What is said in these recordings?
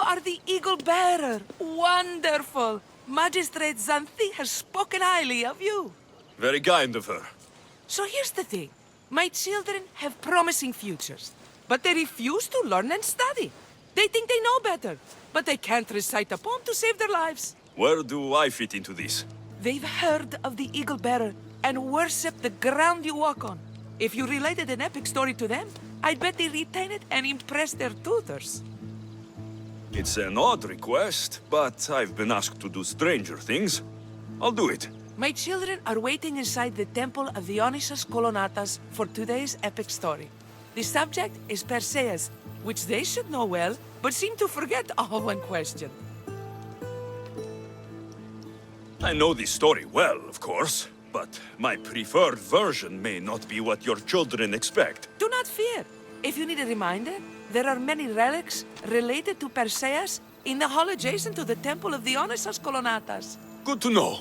are the eagle bearer. Wonderful. Magistrate Xanthi has spoken highly of you. Very kind of her. So here's the thing. My children have promising futures, but they refuse to learn and study. They think they know better, but they can't recite a poem to save their lives. Where do I fit into this? They've heard of the eagle bearer and worship the ground you walk on. If you related an epic story to them, I'd bet they retain it and impress their tutors. It's an odd request, but I've been asked to do stranger things. I'll do it. My children are waiting inside the temple of Dionysus Kolonatas for today's epic story. The subject is Perseus, which they should know well, but seem to forget all when questioned. I know this story well, of course, but my preferred version may not be what your children expect. Do not fear. If you need a reminder, there are many relics related to Perseus in the hall adjacent to the temple of Dionysus Kolonatas. Good to know.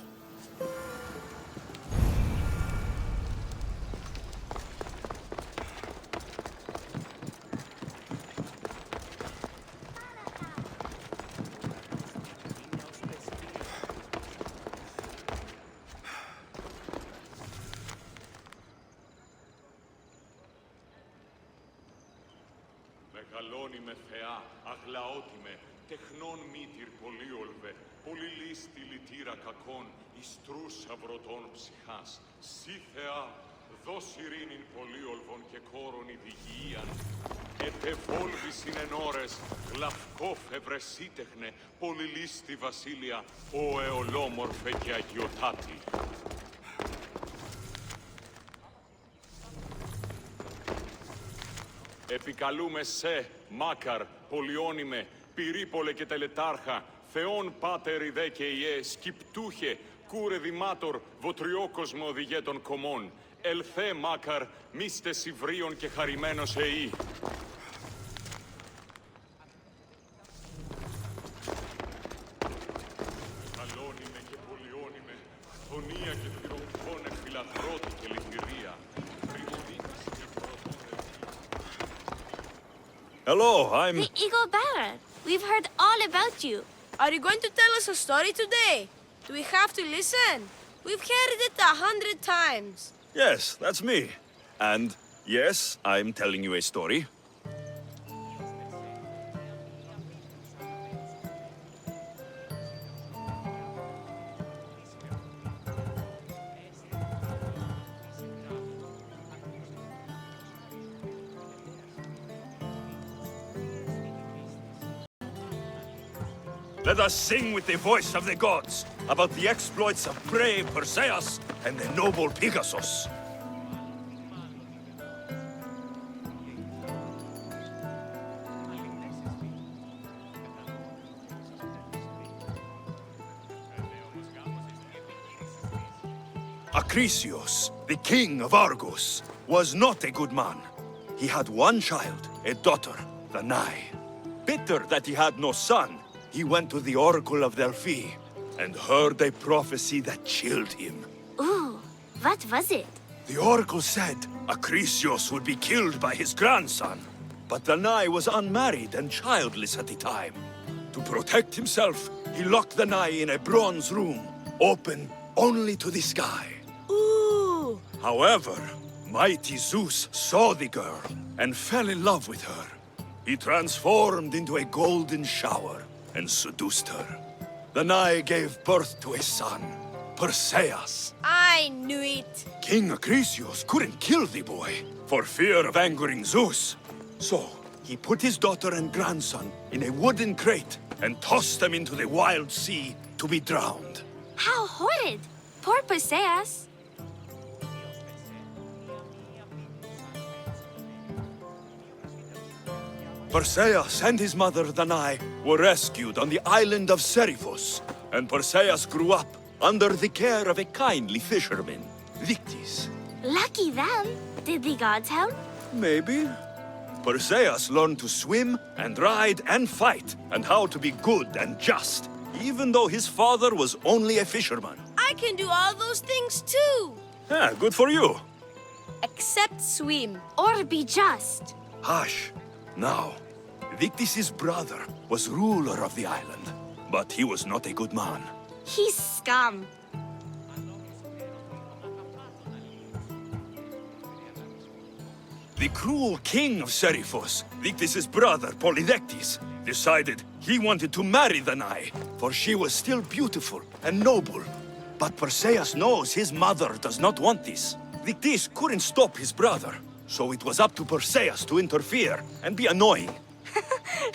Μεγαλώνει με θεά, αγλαώτη με, τεχνών μήτυρ πολύολβε, πολυλίστη λυτήρα κακών, ιστρούσα βρωτών ψυχάς. Σύ θεά, δώσ' ειρήνην πολύολβων και κόρον ειδικίαν. Ετεβόλβησιν εν ώρες, γλαυκό φευρεσίτεχνε, πολυλίστη βασίλεια, ο εολόμορφε και αγιοτάτη. Επικαλούμε σε, Μάκαρ, πολιόνιμε, πυρίπολε και τελετάρχα, Θεόν πάτερ ιδέ και ιέ, σκυπτούχε, κούρε δημάτορ, βοτριόκοσμο οδηγέ των κομμών. Ελθέ, Μάκαρ, μίστε σιβρίων και χαρημένος εή. Καλώνιμε και πολιόνιμε, χθονία και τυρομφώνε, φιλαθρώτη και λυπηρία. Hello, I'm... The Eagle Bearer. We've heard all about you. Are you going to tell us a story today? Do we have to listen? We've heard it 100 times. Yes, that's me. And yes, I'm telling you a story. Let us sing with the voice of the gods about the exploits of brave Perseus and the noble Pegasus. Acrisius, the king of Argos, was not a good man. He had one child, a daughter, Danae. Bitter that he had no son, he went to the oracle of Delphi and heard a prophecy that chilled him. Ooh, what was it? The oracle said Acrisius would be killed by his grandson. But Danae was unmarried and childless at the time. To protect himself, he locked Danae in a bronze room, open only to the sky. Ooh! However, mighty Zeus saw the girl and fell in love with her. He transformed into a golden shower and seduced her. Danae gave birth to a son, Perseus. I knew it. King Acrisius couldn't kill the boy for fear of angering Zeus. So he put his daughter and grandson in a wooden crate and tossed them into the wild sea to be drowned. How horrid! Poor Perseus. Perseus and his mother Danae were rescued on the island of Seriphos, and Perseus grew up under the care of a kindly fisherman, Victis. Lucky them. Did the gods help? Maybe. Perseus learned to swim and ride and fight, and how to be good and just, even though his father was only a fisherman. I can do all those things too. Yeah, good for you. Except swim. Or be just. Hush. Now, Victis' brother was ruler of the island, but he was not a good man. He's scum. The cruel king of Seriphos, Victis' brother Polydectes, decided he wanted to marry Danae, for she was still beautiful and noble. But Perseus knows his mother does not want this. Victis couldn't stop his brother, so it was up to Perseus to interfere and be annoying.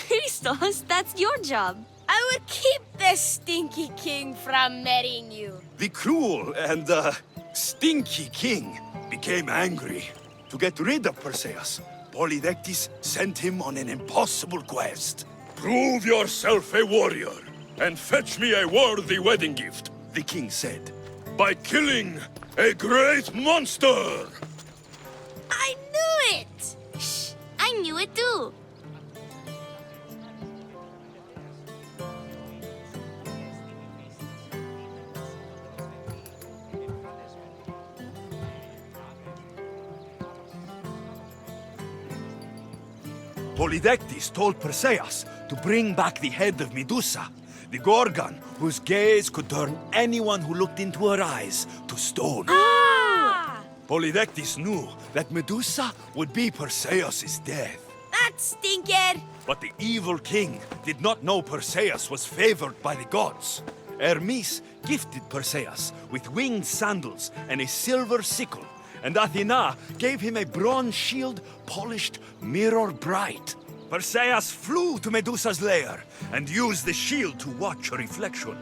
Christos, that's your job. I will keep the stinky king from marrying you. The cruel and, stinky king became angry. To get rid of Perseus, Polydectes sent him on an impossible quest. "Prove yourself a warrior, and fetch me a worthy wedding gift," the king said, "by killing a great monster!" I knew it! Shh, I knew it too. Polydectes told Perseus to bring back the head of Medusa, the Gorgon whose gaze could turn anyone who looked into her eyes to stone. Polydectes knew that Medusa would be Perseus' death. That stinker! But the evil king did not know Perseus was favored by the gods. Hermes gifted Perseus with winged sandals and a silver sickle, and Athena gave him a bronze shield polished mirror bright. Perseus flew to Medusa's lair and used the shield to watch her reflection.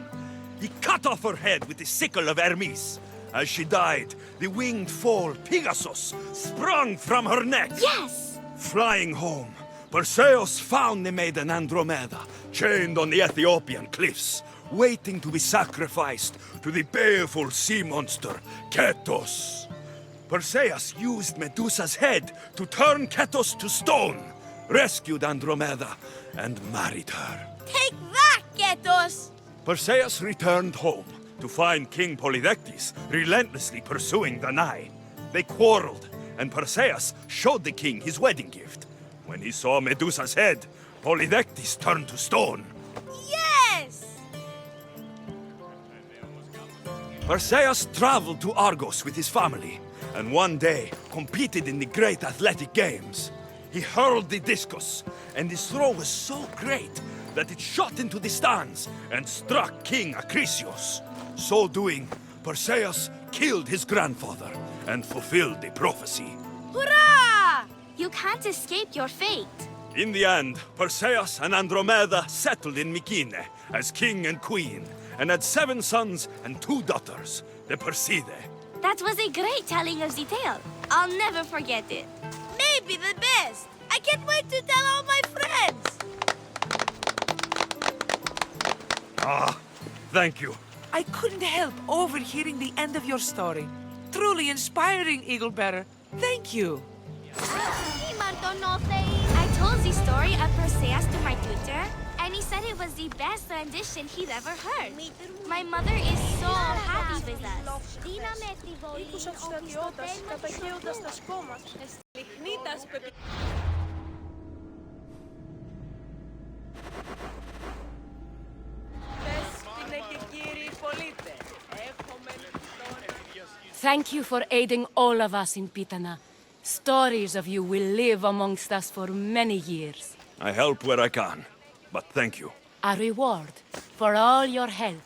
He cut off her head with the sickle of Hermes. As she died, the winged foal Pegasus sprung from her neck. Yes! Flying home, Perseus found the maiden Andromeda chained on the Ethiopian cliffs, waiting to be sacrificed to the baleful sea monster Ketos. Perseus used Medusa's head to turn Ketos to stone, rescued Andromeda, and married her. Take that, Ketos! Perseus returned home to find King Polydectes relentlessly pursuing Danae. They quarreled, and Perseus showed the king his wedding gift. When he saw Medusa's head, Polydectes turned to stone. Yes! Perseus traveled to Argos with his family, and one day competed in the great athletic games. He hurled the discus, and his throw was so great that it shot into the stands and struck King Acrisius. So doing, Perseus killed his grandfather and fulfilled the prophecy. Hurrah! You can't escape your fate. In the end, Perseus and Andromeda settled in Mycenae as king and queen, and had 7 sons and 2 daughters, the Perseidae. That was a great telling of the tale. I'll never forget it. Maybe the best! I can't wait to tell all my friends! Ah, thank you. I couldn't help overhearing the end of your story. Truly inspiring, Eagle Bearer. Thank you. I told the story of Perseus to my tutor, and he said it was the best rendition he'd ever heard. My mother is so happy with us. Ήκουσα τους στρατιώτας, καταχέοντας τα σκόμας, εστιχνήτας πεπι... Δέσποινε και κύριοι πολίτες, έχουμε Thank you for aiding all of us in Pitana. Stories of you will live amongst us for many years. I help where I can, but thank you. A reward for all your help